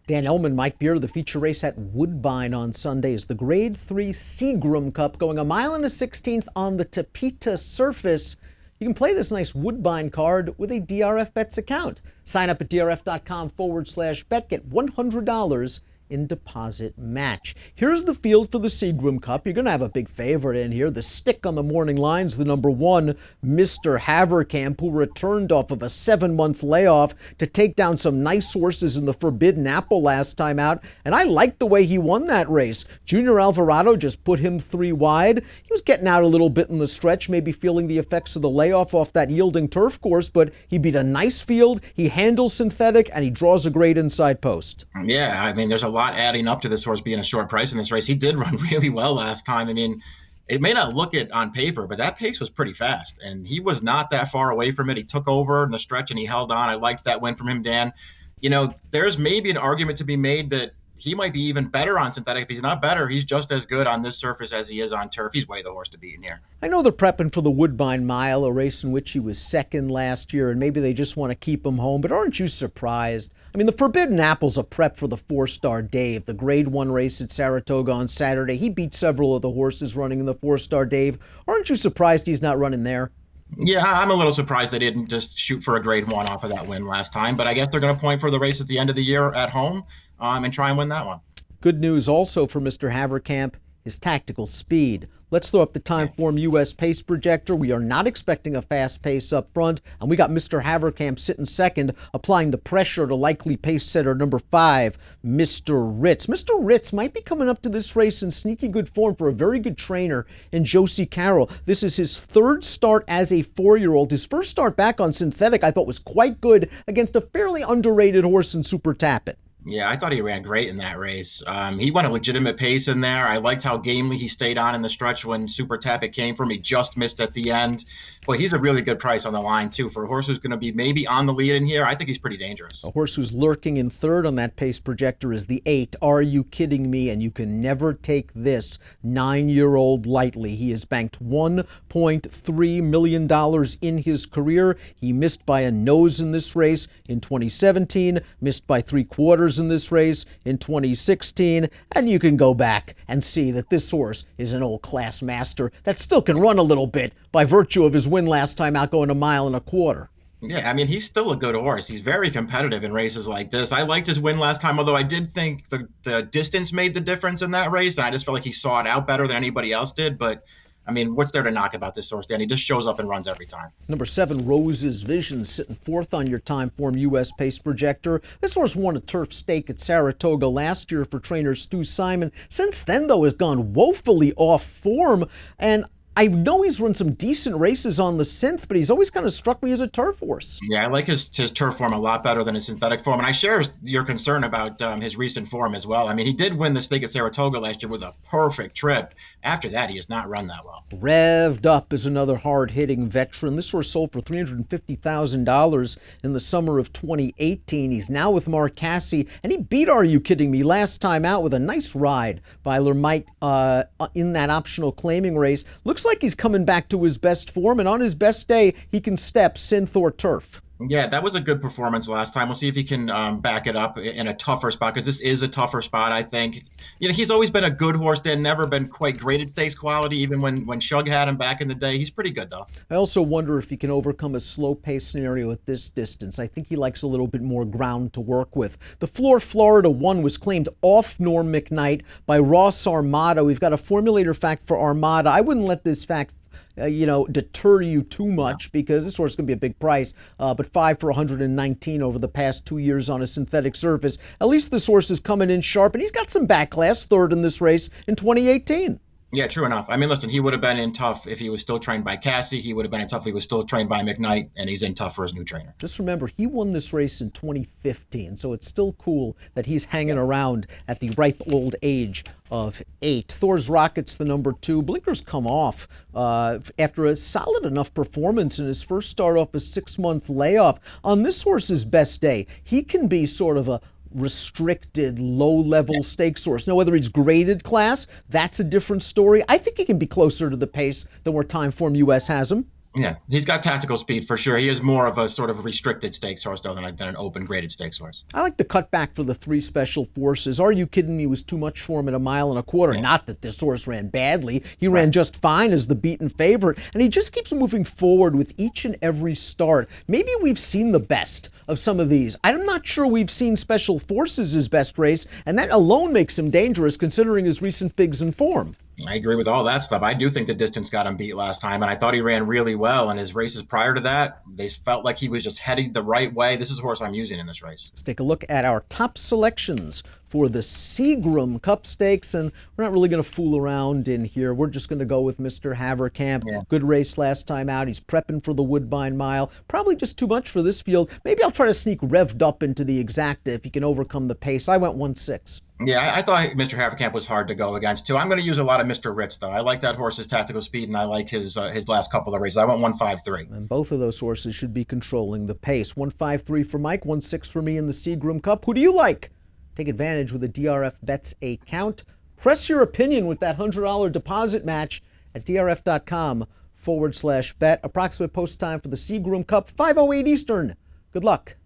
Dan Illman, Mike Beer, the feature race at Woodbine on Sunday is the Grade 3 Seagram Cup, going 1.1 miles on the Tapeta surface. You can play this nice Woodbine card with a DRF Bets account. Sign up at drf.com/bet. Get $100 in deposit match. Here's the field for the Seagram Cup. You're going to have a big favorite in here. The stick on the morning line's the number 1, Mr. Haverkamp, who returned off of a 7-month layoff to take down some nice horses in the Forbidden Apple last time out. And I liked the way he won that race. Junior Alvarado just put him 3 wide. He was getting out a little bit in the stretch, maybe feeling the effects of the layoff off that yielding turf course, but he beat a nice field. He handles synthetic, and he draws a great inside post. Yeah, I mean, there's a lot adding up to this horse being a short price in this race. He did run really well last time. I mean, it may not look it on paper, but that pace was pretty fast, and he was not that far away from it. He took over in the stretch and he held on. I liked that win from him, Dan. You know, there's maybe an argument to be made that he might be even better on synthetic. If he's not better, he's just as good on this surface as he is on turf. He's way the horse to beat in here. I know they're prepping for the Woodbine Mile, a race in which he was second last year, and maybe they just want to keep him home, but aren't you surprised? I mean, the Forbidden Apple's a prep for the 4-star Dave, the Grade 1 race at Saratoga on Saturday. He beat several of the horses running in the 4-star Dave. Aren't you surprised he's not running there? Yeah, I'm a little surprised they didn't just shoot for a Grade 1 off of that win last time, but I guess they're going to point for the race at the end of the year at home and try and win that one. Good news also for Mr. Haverkamp, his tactical speed. Let's throw up the Timeform US pace projector. We are not expecting a fast pace up front, and we got Mr. Haverkamp sitting second, applying the pressure to likely pace setter number 5, Mr. Ritz. Mr. Ritz might be coming up to this race in sneaky good form for a very good trainer in Josie Carroll. This is his 3rd start as a 4-year-old. His first start back on synthetic I thought was quite good against a fairly underrated horse in Super Tappet. Yeah, I thought he ran great in that race. He went a legitimate pace in there. I liked how gamely he stayed on in the stretch when Super Tappet came for him. He just missed at the end. But he's a really good price on the line, too. For a horse who's going to be maybe on the lead in here, I think he's pretty dangerous. A horse who's lurking in 3rd on that pace projector is the 8, Are You Kidding Me? And you can never take this 9-year-old lightly. He has banked $1.3 million in his career. He missed by a nose in this race in 2017, missed by 3/4 in this race in 2016, and you can go back and see that this horse is an old class master that still can run a little bit by virtue of his win last time out going 1.25 miles. Yeah, I mean, he's still a good horse. He's very competitive in races like this. I liked his win last time, although I did think the distance made the difference in that race, and I just felt like he saw it out better than anybody else did. But I mean, what's there to knock about this horse, Dan? He just shows up and runs every time. Number 7, Rose's Vision, sitting 4th on your Timeform US pace projector. This horse won a turf stake at Saratoga last year for trainer Stu Simon. Since then, though, has gone woefully off form, and I know he's run some decent races on the synth, but he's always kind of struck me as a turf horse. Yeah, I like his turf form a lot better than his synthetic form, and I share your concern about his recent form as well. I mean, he did win the stake at Saratoga last year with a perfect trip. After that, he has not run that well. Revved Up is another hard-hitting veteran. This horse sold for $350,000 in the summer of 2018. He's now with Mark Casse, and he beat Are You Kidding Me last time out with a nice ride by Lermite in that optional claiming race. Looks like he's coming back to his best form, and on his best day, he can step synth or turf. Yeah, that was a good performance last time. We'll see if he can back it up in a tougher spot, because this is a tougher spot, I think. You know, he's always been a good horse, Dan, never been quite great at stakes quality, even when Shug had him back in the day. He's pretty good, though. I also wonder if he can overcome a slow pace scenario at this distance. I think he likes a little bit more ground to work with. The Floor Florida 1 was claimed off Norm McKnight by Ross Armada. We've got a formulator fact for Armada. I wouldn't let this fact deter you too much, because this horse is going to be a big price, but 5 for 119 over the past 2 years on a synthetic surface. At least this horse is coming in sharp, and he's got some back class, 3rd in this race in 2018. Yeah, true enough. I mean, listen, he would have been in tough if he was still trained by Casse. He would have been in tough if he was still trained by McKnight, and he's in tough for his new trainer. Just remember, he won this race in 2015, so it's still cool that he's hanging around at the ripe old age of 8. Thor's Rocket's the number 2. Blinkers come off after a solid enough performance in his first start off a 6-month layoff. On this horse's best day, he can be sort of a restricted, low-level stake source. Now, whether he's graded class, that's a different story. I think he can be closer to the pace than where Timeform US has him. Yeah, he's got tactical speed for sure. He is more of a sort of restricted stakes horse, though, than an open graded stakes horse. I like the cutback for the 3 Special Forces. Are you kidding me? It was too much for him at 1.25 miles. Yeah. Not that this horse ran badly. He ran just fine as the beaten favorite, and he just keeps moving forward with each and every start. Maybe we've seen the best of some of these. I'm not sure we've seen Special Forces' best race, and that alone makes him dangerous considering his recent figs in form. I agree with all that stuff. I do think the distance got him beat last time, and I thought he ran really well. And his races prior to that, they felt like he was just heading the right way. This is a horse I'm using in this race. Let's take a look at our top selections for the Seagram Cup Stakes, and we're not really going to fool around in here. We're just going to go with Mr. Haverkamp. Yeah. Good race last time out. He's prepping for the Woodbine Mile. Probably just too much for this field. Maybe I'll try to sneak revved up into the exacta if he can overcome the pace. I went 1-6. Yeah, I thought Mr. Haverkamp was hard to go against, too. I'm going to use a lot of Mr. Ritz, though. I like that horse's tactical speed, and I like his last couple of races. I went 1-5-3. And both of those horses should be controlling the pace. 1-5-3 for Mike, 1-6 for me in the Seagram Cup. Who do you like? Take advantage with a DRF Bets account. Press your opinion with that $100 deposit match at drf.com/bet. Approximate post time for the Seagram Cup, 5:08 Eastern. Good luck.